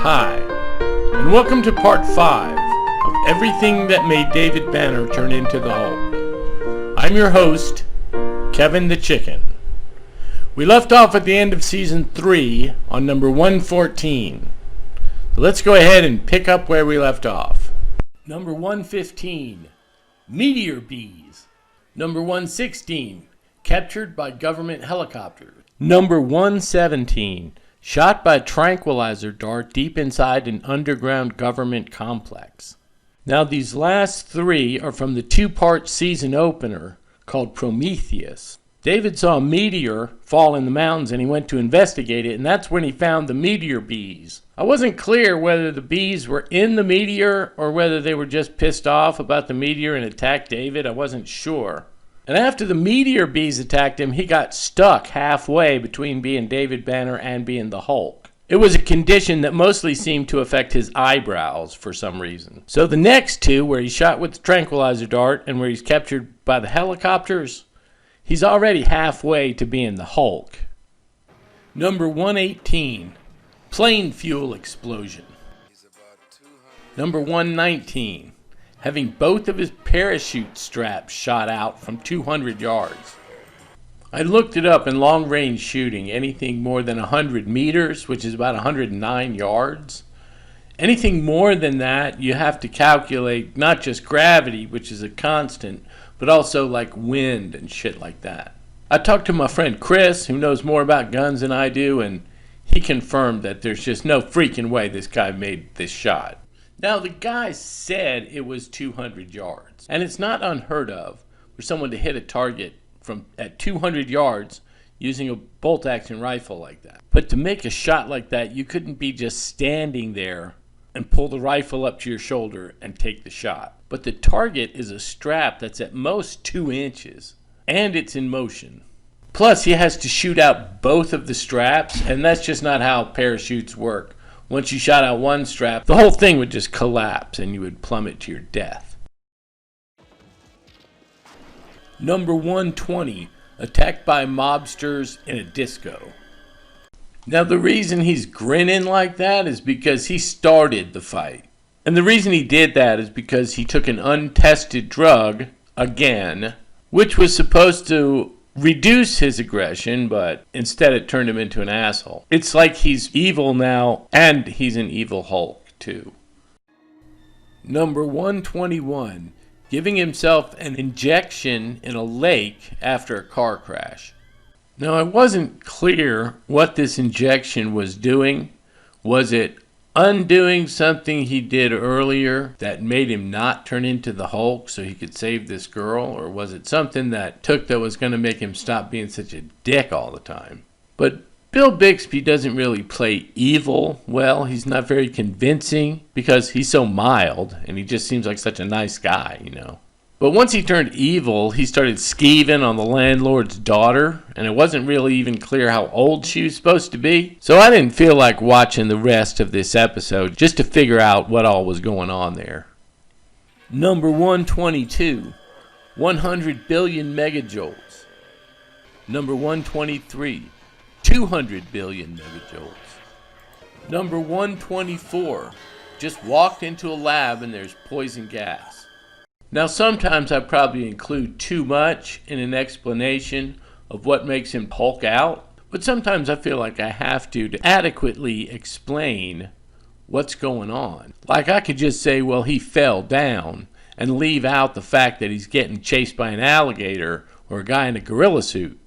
Hi, and welcome to part 5 of everything that made David Banner turn into the Hulk. I'm your host, Kevin the Chicken. We left off at the end of season 3 on number 114. So let's go ahead and pick up where we left off. Number 115, Meteor Bees. Number 116, captured by government helicopters. Number 117, shot by a tranquilizer dart deep inside an underground government complex. Now these last 3 are from the 2-part season opener called Prometheus. David saw a meteor fall in the mountains and he went to investigate it, and that's when he found the Meteor Bees. I wasn't clear whether the bees were in the meteor or whether they were just pissed off about the meteor and attacked David. I wasn't sure. And after the Meteor Bees attacked him, he got stuck halfway between being David Banner and being the Hulk. It was a condition that mostly seemed to affect his eyebrows for some reason. So the next 2, where he's shot with the tranquilizer dart and where he's captured by the helicopters, he's already halfway to being the Hulk. Number 118, plane fuel explosion. Number 119, having both of his parachute straps shot out from 200 yards. I looked it up in long-range shooting. Anything more than 100 meters, which is about 109 yards. Anything more than that, you have to calculate not just gravity, which is a constant, but also like wind and shit like that. I talked to my friend Chris, who knows more about guns than I do, and he confirmed that there's just no freaking way this guy made this shot. Now, the guy said it was 200 yards, and it's not unheard of for someone to hit a target at 200 yards using a bolt-action rifle like that. But to make a shot like that, you couldn't be just standing there and pull the rifle up to your shoulder and take the shot. But the target is a strap that's at most 2 inches, and it's in motion. Plus, he has to shoot out both of the straps, and that's just not how parachutes work. Once you shot out one strap, the whole thing would just collapse and you would plummet to your death. Number 120, attacked by mobsters in a disco. Now the reason he's grinning like that is because he started the fight. And the reason he did that is because he took an untested drug, again, which was supposed to reduce his aggression, but instead it turned him into an asshole. It's like he's evil now, and he's an evil Hulk, too. Number 121, giving himself an injection in a lake after a car crash. Now, it wasn't clear what this injection was doing. Was it undoing something he did earlier that made him not turn into the Hulk so he could save this girl? Or was it something that was going to make him stop being such a dick all the time? But Bill Bixby doesn't really play evil well. He's not very convincing because he's so mild and he just seems like such a nice guy, you know. But once he turned evil, he started skeeving on the landlord's daughter, and it wasn't really even clear how old she was supposed to be. So I didn't feel like watching the rest of this episode just to figure out what all was going on there. Number 122, 100 billion megajoules. Number 123, 200 billion megajoules. Number 124, just walked into a lab and there's poison gas. Now, sometimes I probably include too much in an explanation of what makes him Hulk out, but sometimes I feel like I have to adequately explain what's going on. Like I could just say, well, he fell down, and leave out the fact that he's getting chased by an alligator or a guy in a gorilla suit.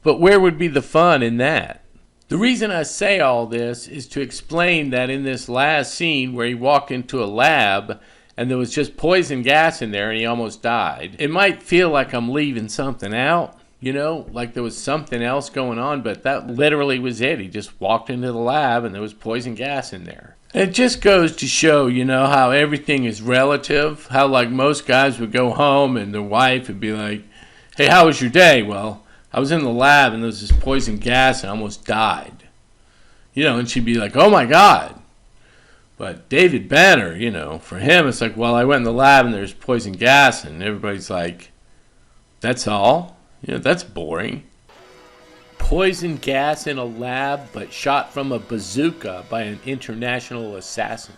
But where would be the fun in that? The reason I say all this is to explain that in this last scene where he walked into a lab and there was just poison gas in there and he almost died, it might feel like I'm leaving something out, you know, like there was something else going on, but that literally was it. He just walked into the lab and there was poison gas in there. And it just goes to show, you know, how everything is relative, how like most guys would go home and their wife would be like, hey, how was your day? Well, I was in the lab and there was this poison gas and I almost died. You know, and she'd be like, oh my God. But David Banner, you know, for him, it's like, well, I went in the lab and there's poison gas, and everybody's like, that's all? You know, that's boring. poison gas in a lab but shot from a bazooka by an international assassin.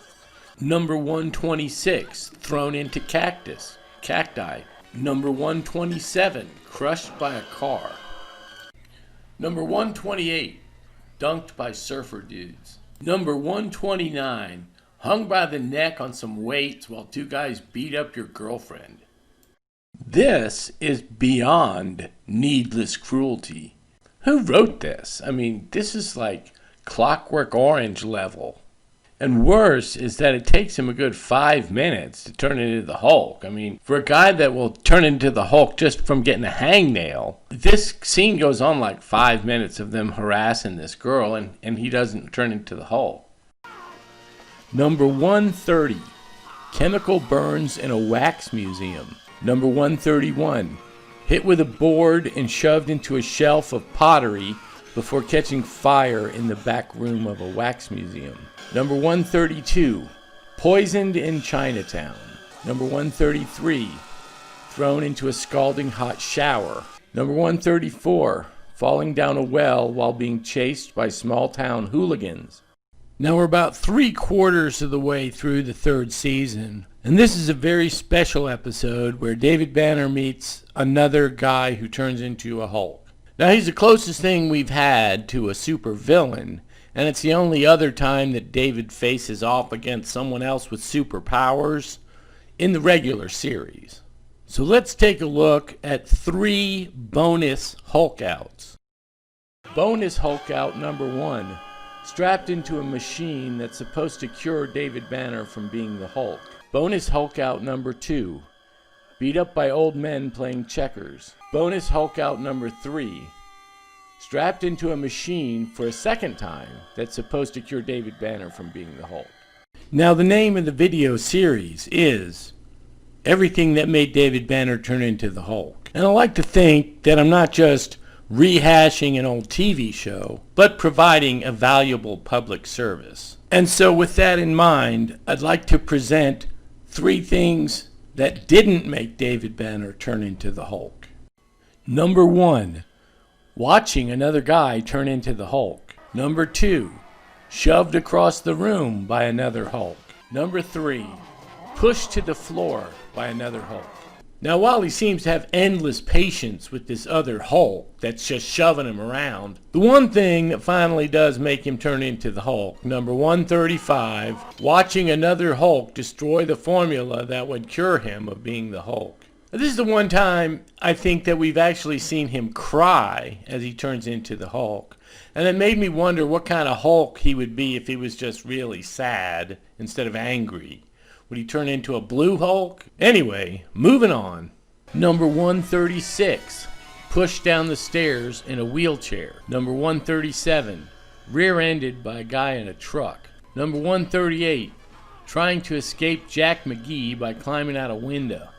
Number 126, thrown into cacti. Number 127, crushed by a car. Number 128, dunked by surfer dudes. Number 129, hung by the neck on some weights while two guys beat up your girlfriend. This is beyond needless cruelty. Who wrote this? I mean, this is like Clockwork Orange level. And worse is that it takes him a good 5 minutes to turn into the Hulk. I mean, for a guy that will turn into the Hulk just from getting a hangnail, this scene goes on like 5 minutes of them harassing this girl, and he doesn't turn into the Hulk. Number 130, chemical burns in a wax museum. Number 131, hit with a board and shoved into a shelf of pottery before catching fire in the back room of a wax museum. Number 132, poisoned in Chinatown. Number 133, thrown into a scalding hot shower. Number 134, falling down a well while being chased by small-town hooligans. Now we're about 3/4 of the way through the 3rd season, and this is a very special episode where David Banner meets another guy who turns into a Hulk. Now he's the closest thing we've had to a super villain, and it's the only other time that David faces off against someone else with superpowers in the regular series. So let's take a look at 3 bonus Hulk outs. Bonus Hulk out number 1, strapped into a machine that's supposed to cure David Banner from being the Hulk. Bonus Hulk out number 2, beat up by old men playing checkers. Bonus Hulk out number 3, strapped into a machine for a second time that's supposed to cure David Banner from being the Hulk. Now the name of the video series is Everything That Made David Banner Turn Into the Hulk. And I like to think that I'm not just rehashing an old TV show, but providing a valuable public service. And so with that in mind, I'd like to present 3 things that didn't make David Banner turn into the Hulk. Number 1, watching another guy turn into the Hulk. Number 2, shoved across the room by another Hulk. Number 3, pushed to the floor by another Hulk. Now while he seems to have endless patience with this other Hulk that's just shoving him around, the one thing that finally does make him turn into the Hulk, number 135, watching another Hulk destroy the formula that would cure him of being the Hulk. This is the one time I think that we've actually seen him cry as he turns into the Hulk. And it made me wonder what kind of Hulk he would be if he was just really sad instead of angry. Would he turn into a blue Hulk? Anyway, moving on. Number 136, pushed down the stairs in a wheelchair. Number 137, rear-ended by a guy in a truck. Number 138, trying to escape Jack McGee by climbing out a window.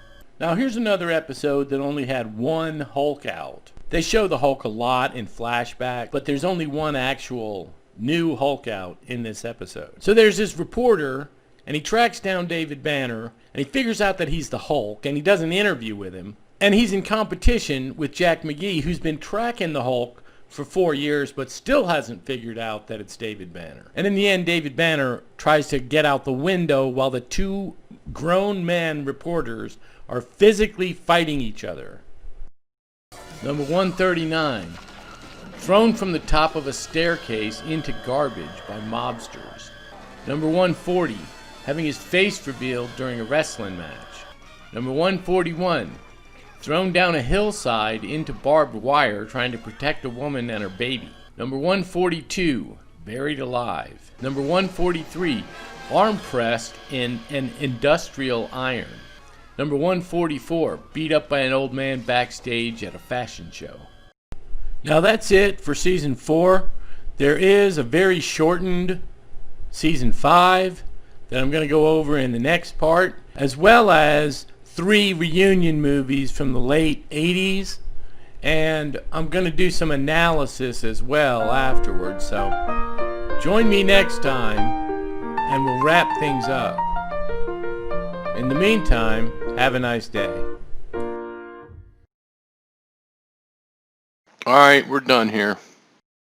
Now here's another episode that only had 1 Hulk out. They show the Hulk a lot in flashback, but there's only 1 actual new Hulk out in this episode. So there's this reporter, and he tracks down David Banner, and he figures out that he's the Hulk, and he does an interview with him, and he's in competition with Jack McGee, who's been tracking the Hulk for 4 years, but still hasn't figured out that it's David Banner. And in the end, David Banner tries to get out the window while the 2 grown men reporters are physically fighting each other. Number 139, thrown from the top of a staircase into garbage by mobsters. Number 140, having his face revealed during a wrestling match. Number 141, thrown down a hillside into barbed wire trying to protect a woman and her baby. Number 142, buried alive. Number 143, arm pressed in an industrial iron. Number 144, beat up by an old man backstage at a fashion show. Now that's it for Season 4. There is a very shortened Season 5 that I'm going to go over in the next part, as well as 3 reunion movies from the late 80s, and I'm going to do some analysis as well afterwards. So join me next time and we'll wrap things up. In the meantime, have a nice day. Alright, we're done here.